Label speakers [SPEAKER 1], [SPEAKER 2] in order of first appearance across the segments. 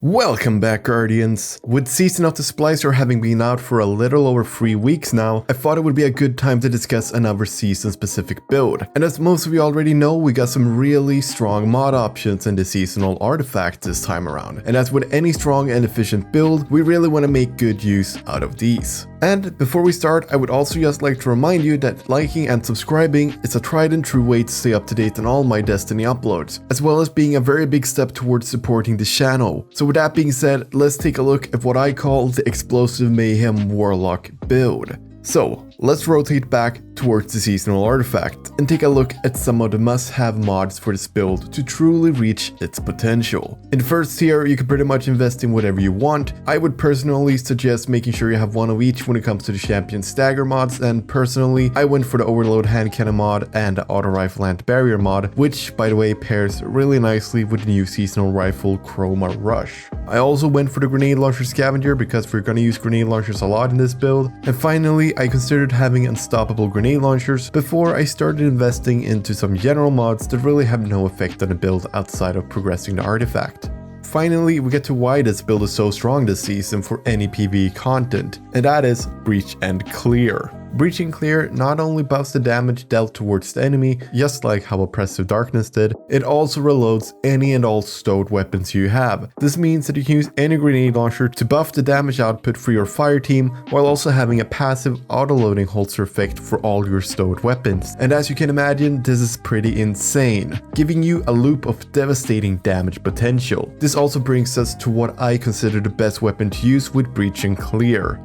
[SPEAKER 1] Welcome back, Guardians! With Season of the Splicer having been out for a little over 3 weeks now, I thought it would be a good time to discuss another season-specific build. And as most of you already know, we got some really strong mod options in the seasonal artifact this time around. And as with any strong and efficient build, we really want to make good use out of these. And before we start, I would also just like to remind you that liking and subscribing is a tried and true way to stay up to date on all my Destiny uploads, as well as being a very big step towards supporting the channel. So with that being said, let's take a look at what I call the Explosive Mayhem Warlock build. So, let's rotate back towards the seasonal artifact and take a look at some of the must-have mods for this build to truly reach its potential. In the first tier, you can pretty much invest in whatever you want. I would personally suggest making sure you have one of each when it comes to the champion stagger mods, and personally, I went for the overload hand cannon mod and the auto rifle and barrier mod, which by the way pairs really nicely with the new seasonal rifle Chroma Rush. I also went for the grenade launcher scavenger because we're gonna use grenade launchers a lot in this build, and finally I considered having unstoppable grenade launchers before I started investing into some general mods that really have no effect on the build outside of progressing the artifact. Finally, we get to why this build is so strong this season for any PvE content, and that is Breach and Clear. Breach and Clear not only buffs the damage dealt towards the enemy, just like how Oppressive Darkness did, it also reloads any and all stowed weapons you have. This means that you can use any grenade launcher to buff the damage output for your fire team, while also having a passive auto-loading holster effect for all your stowed weapons. And as you can imagine, this is pretty insane, giving you a loop of devastating damage potential. This also brings us to what I consider the best weapon to use with Breach and Clear: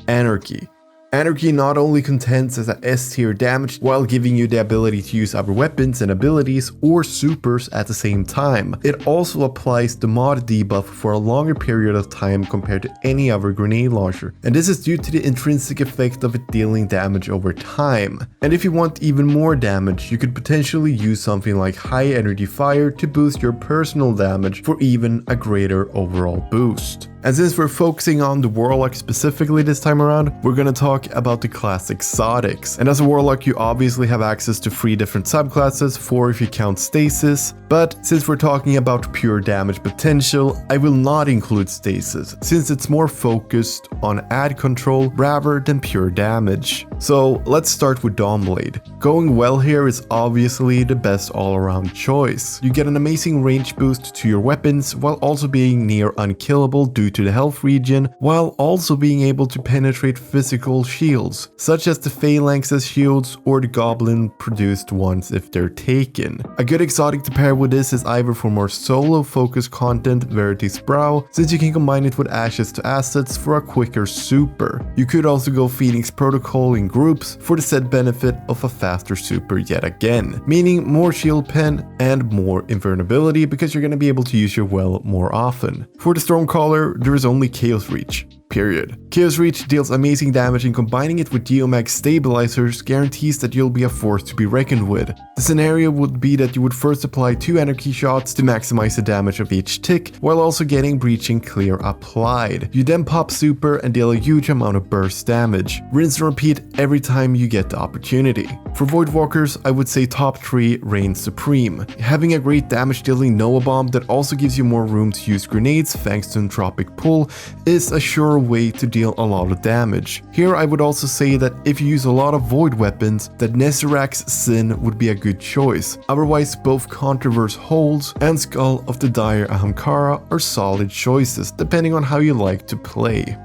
[SPEAKER 1] Anarchy. Anarchy not only contends as a S tier damage while giving you the ability to use other weapons and abilities or supers at the same time, it also applies the mod debuff for a longer period of time compared to any other grenade launcher, and this is due to the intrinsic effect of it dealing damage over time. And if you want even more damage, you could potentially use something like high energy fire to boost your personal damage for even a greater overall boost. And since we're focusing on the Warlock specifically this time around, we're gonna talk about the class exotics. And as a Warlock, you obviously have access to 3 different subclasses, 4 if you count Stasis, but since we're talking about pure damage potential, I will not include Stasis, since it's more focused on ad control rather than pure damage. So let's start with Dawnblade. Going well here is obviously the best all-around choice. You get an amazing range boost to your weapons while also being near unkillable due to the health regen, while also being able to penetrate physical shields, such as the Phalanx's shields or the Goblin produced ones if they're taken. A good exotic to pair with this is either for more solo focused content, Verity's Brow, since you can combine it with Ashes to Assets for a quicker super. You could also go Phoenix Protocol in groups for the said benefit of a faster super yet again, meaning more shield pen and more invulnerability because you're going to be able to use your well more often. For the Stormcaller, there is only Chaos Reach. Period. Chaos Reach deals amazing damage, and combining it with Geomag stabilizers guarantees that you'll be a force to be reckoned with. The scenario would be that you would first apply 2 Anarchy shots to maximize the damage of each tick, while also getting Breach and Clear applied. You then pop super and deal a huge amount of burst damage. Rinse and repeat every time you get the opportunity. For Voidwalkers, I would say top 3 reigns supreme. Having a great damage dealing Noah Bomb that also gives you more room to use grenades thanks to Entropic Pull is a sure way to deal a lot of damage. Here I would also say that if you use a lot of void weapons, that Nezarec's Sin would be a good choice. Otherwise, both Controverse Holds and Skull of the Dire Ahamkara are solid choices, depending on how you like to play.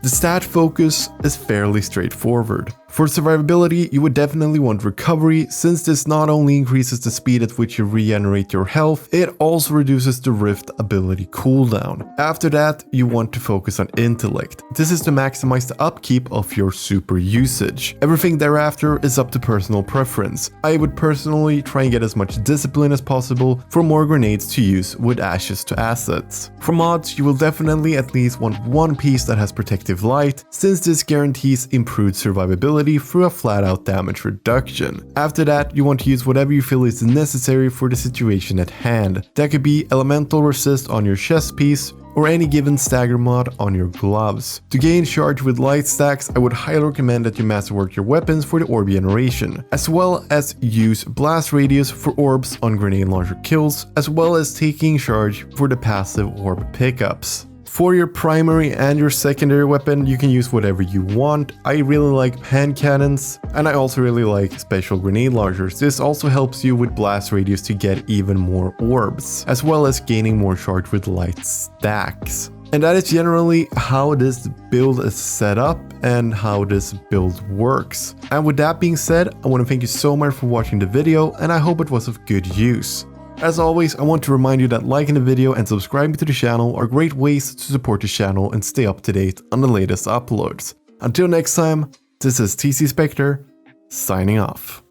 [SPEAKER 1] The stat focus is fairly straightforward. For survivability, you would definitely want recovery, since this not only increases the speed at which you regenerate your health, it also reduces the Rift ability cooldown. After that, you want to focus on intellect. This is to maximize the upkeep of your super usage. Everything thereafter is up to personal preference. I would personally try and get as much discipline as possible for more grenades to use with Ashes to Assets. For mods, you will definitely at least want one piece that has Protective Light, since this guarantees improved survivability through a flat-out damage reduction. After that, you want to use whatever you feel is necessary for the situation at hand. That could be Elemental Resist on your chest piece, or any given stagger mod on your gloves. To gain charge with light stacks, I would highly recommend that you masterwork your weapons for the orb generation, as well as use blast radius for orbs on grenade launcher kills, as well as taking charge for the passive orb pickups. For your primary and your secondary weapon, you can use whatever you want. I really like hand cannons, and I also really like special grenade launchers. This also helps you with blast radius to get even more orbs, as well as gaining more charge with light stacks. And that is generally how this build is set up and how this build works. And with that being said, I want to thank you so much for watching the video, and I hope it was of good use. As always, I want to remind you that liking the video and subscribing to the channel are great ways to support the channel and stay up to date on the latest uploads. Until next time, this is TCSpectre, signing off.